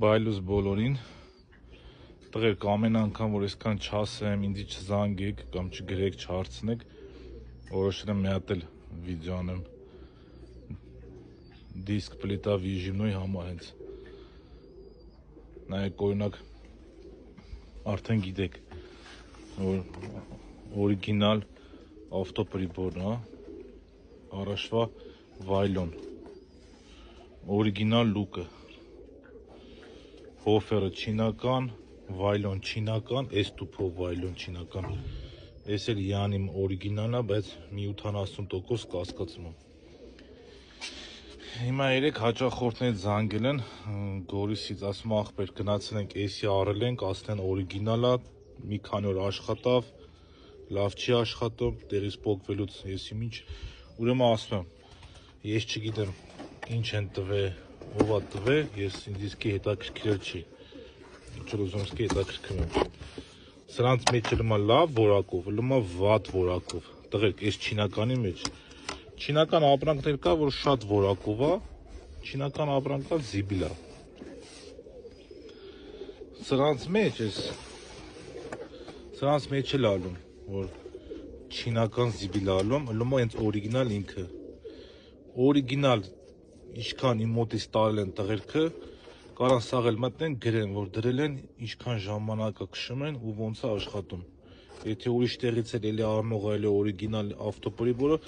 Բայլուս բոլորին տղերք ամեն անգամ որ այսքան չասեմ, ինձ չզանգեք կամ չգրեք, չհարցնեք, որոշել եմ մի հատ էլ վիդեո անեմ դիսկ պլիտա վիժիմնոյի համար հենց նայեք օրինակ արդեն գիտեք որ օրիգինալ ավտոպրիբորն է, առաջվա վայլոն, օրիգինալ լուկը, հոֆերը չինական, վայլոն չինական, այս տուփով վայլոն չինական, այս էլ յանիմ օրիգինալն է, բայց մի 70% կասկածում եմ։ Հիմա երեք հաճախորդներից զանգել են Գորիսից, ասում ախպեր գնացել ենք էսի առել ենք, ասեն օրիգինալ է, մի քանի օր աշխատավ, լավ չի աշխատում, տեղից փոխվելուց եսի ինչ, ուրեմն ասում եմ, ես չգիտեմ ինչ են տվել, ով է տվել, ես ինձ իսկի հետաքրքրել չի, ինչ որ ուզում իսկի հետաքրքրում եմ։ Սրանց մեջ լմա լավ որակով, լմա վատ որակով, տղերք, այս չինականի մեջ, չինական ապրանքներ կա, որ շատ որակով է, չինական ապրանքա զիբիլ է։ Սրանց մեջ էլ ալում, որ չինական զիբիլ ալում, լմա հենց օրիգինալ ինքը, օրիգինալ ինչքան իմ մոտից տարել են տղերքը, կարան սաղել մտնեն գրեն, որ դրել են, ինչքան ժամանակը քշում են ու ոնց է աշխատում։ Եթե ուրիշ տեղից էլ էլի առնողը էլի օրիգինալ ավտոպրիբորը,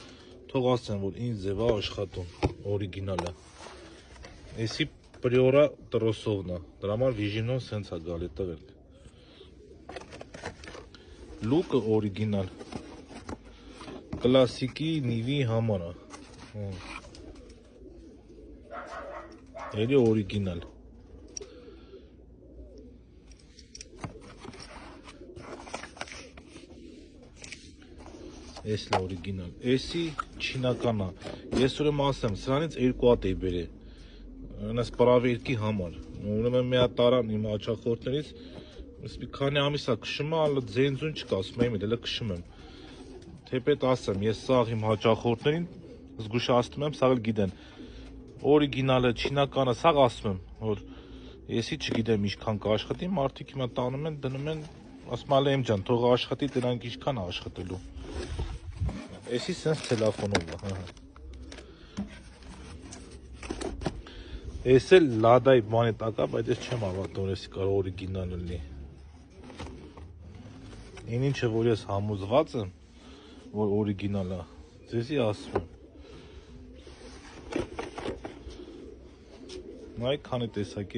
թող ասեն, որ ինձ ձև է աշխատում, օրիգինալը։ Էսի պրիորա տրոսովն է, դրա համար վիժինոն սենց է գալի տղերք։ Լուկը օրիգինալ, կլասիկի նիվի համար է։ Էլի օրիգինալ։ Էսն է օրիգինալ։ Էսի չինական է։ Ես ուրեմն ասեմ, սրանից երկու հատ էի բերել։ Այնպես պրավերքի համար։ Ուրեմն մի հատ տարան իմ հաճախորդներից, մի քանի ամիս է քշում է, ալը ձենձուն չկա, ասում եմ, դելը քշում եմ։ Թեպետ ասեմ, ես սաղ իմ հաճախորդներին զգուշացնում եմ, սաղ էլ գիտեն։ Օրիգինալը, չինականը, սաղ ասում եմ, որ եսի չգիտեմ ինչքան կաշխատի, մարդիկ հիմա տանում են, դնում են, ասում ալը եմ ջան, թող աշխատի, դրանք ինչքան է աշխատելու։ Էսի սենց տելեֆոնով է, Էս էլ լադայի բանի տակա, բայց ես չեմ հավատում, որ էսի կարող օրիգինալ լինի։ Այն ինչը, որ ես համոզված եմ, որ օրիգինալ է, ձեզի ասում եմ։ Նայեք քանի տեսակ